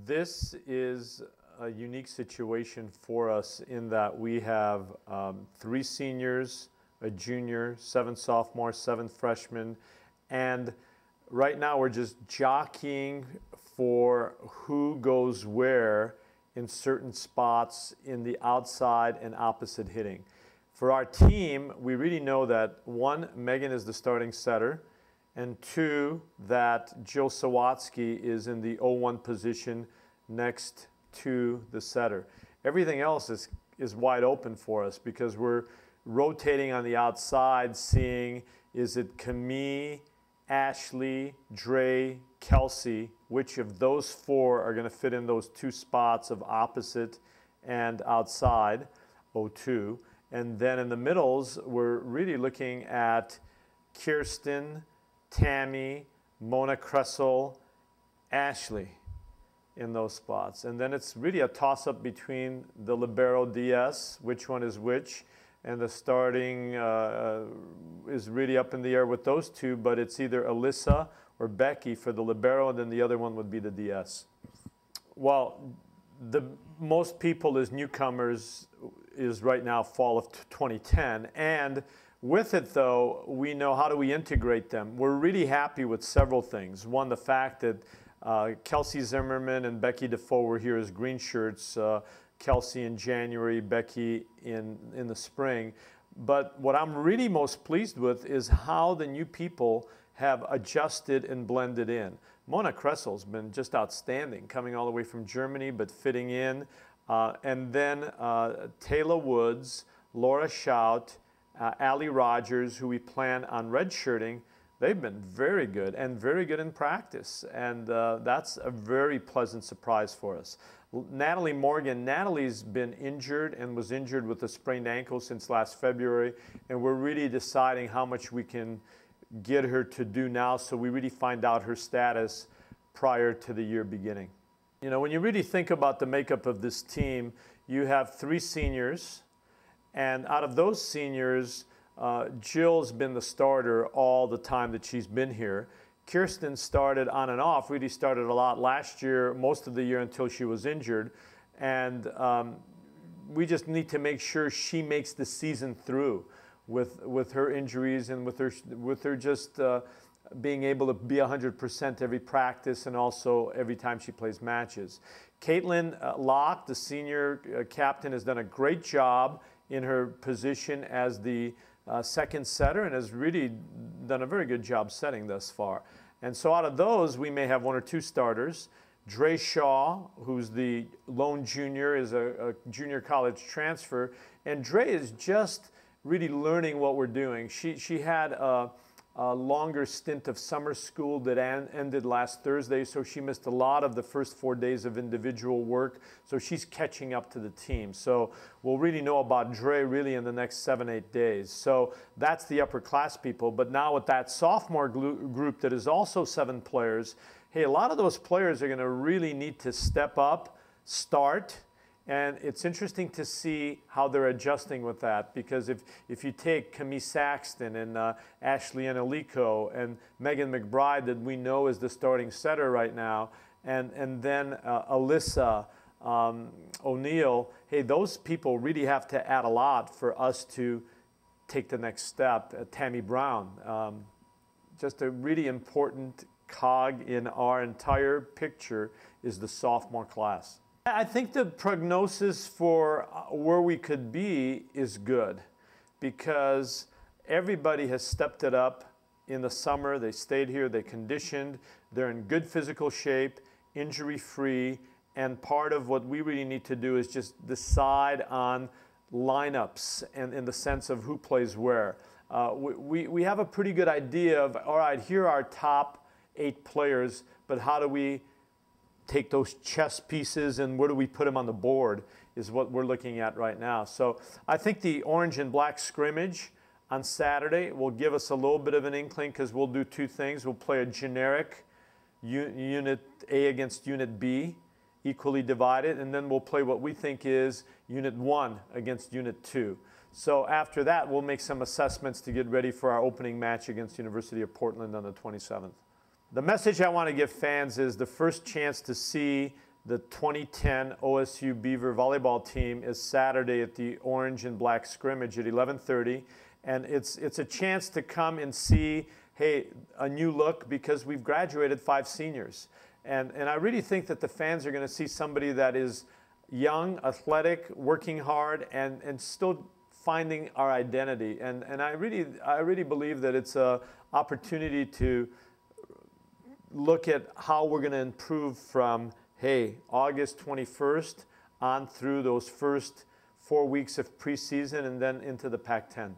This is a unique situation for us in that we have 3 seniors, a junior, 7 sophomores, 7 freshmen, and right now we're just jockeying for who goes where in certain spots in the outside and opposite hitting. For our team, we really know that 1, Megan is the starting setter, and 2, that Jill Sawatsky is in the 0-1 position next to the setter. Everything else is wide open for us because we're rotating on the outside, seeing is it Camille, Ashley, Dre, Kelsey, which of those 4 are going to fit in those 2 spots of opposite and outside, 0-2. And then in the middles, we're really looking at Kirsten, Tammy, Mona Kressel, Ashley in those spots. And then it's really a toss-up between the libero DS, which one is which, and the starting is really up in the air with those 2, but it's either Alyssa or Becky for the libero, and then the other one would be the DS. Well, most people as newcomers is right now fall of 2010, and with it, though, we know how do we integrate them. We're really happy with several things. One, the fact that Kelsey Zimmerman and Becky Defoe were here as green shirts, Kelsey in January, Becky in the spring. But what I'm really most pleased with is how the new people have adjusted and blended in. Mona Kressel's been just outstanding, coming all the way from Germany, but fitting in. And then Taylor Woods, Laura Schout, Allie Rogers, who we plan on redshirting, they've been very good and very good in practice. And that's a very pleasant surprise for us. Natalie Morgan, Natalie's been injured and was injured with a sprained ankle since last February. And we're really deciding how much we can get her to do now so we really find out her status prior to the year beginning. You know, when you really think about the makeup of this team, you have 3 seniors. And out of those seniors, Jill's been the starter all the time that she's been here. Kirsten started on and off, really started a lot last year, most of the year until she was injured. And we just need to make sure she makes the season through with her injuries and with her just being able to be 100% every practice and also every time she plays matches. Caitlin Locke, the senior captain, has done a great job in her position as the second setter and has really done a very good job setting thus far. And so out of those, we may have 1 or 2 starters. Dre Shaw, who's the lone junior, is a junior college transfer. And Dre is just really learning what we're doing. She had a longer stint of summer school that ended last Thursday, so she missed a lot of the first 4 days of individual work, so she's catching up to the team. So we'll really know about Dre really in the next 7-8 days. So that's the upper class people, but now with that sophomore group that is also 7 players, hey, a lot of those players are gonna really need to step up, start, and it's interesting to see how they're adjusting with that, because if you take Camille Saxton and Ashley Analico and Megan McBride that we know is the starting setter right now, and then Alyssa O'Neill, hey, those people really have to add a lot for us to take the next step. Tammy Brown, just a really important cog in our entire picture is the sophomore class. I think the prognosis for where we could be is good because everybody has stepped it up in the summer. They stayed here, they conditioned, they're in good physical shape, injury-free, and part of what we really need to do is just decide on lineups and in the sense of who plays where. We have a pretty good idea of, all right, here are our top 8 players, but how do we take those chess pieces and where do we put them on the board is what we're looking at right now. So I think the orange and black scrimmage on Saturday will give us a little bit of an inkling because we'll do 2 things. We'll play a generic Unit A against Unit B, equally divided, and then we'll play what we think is Unit 1 against Unit 2. So after that, we'll make some assessments to get ready for our opening match against University of Portland on the 27th. The message I want to give fans is the first chance to see the 2010 OSU Beaver volleyball team is Saturday at the Orange and Black scrimmage at 11:30. And it's a chance to come and see, hey, a new look, because we've graduated 5 seniors. And I really think that the fans are going to see somebody that is young, athletic, working hard, and still finding our identity. And I really believe that it's an opportunity to look at how we're going to improve from, hey, August 21st on through those first 4 weeks of preseason and then into the Pac-10.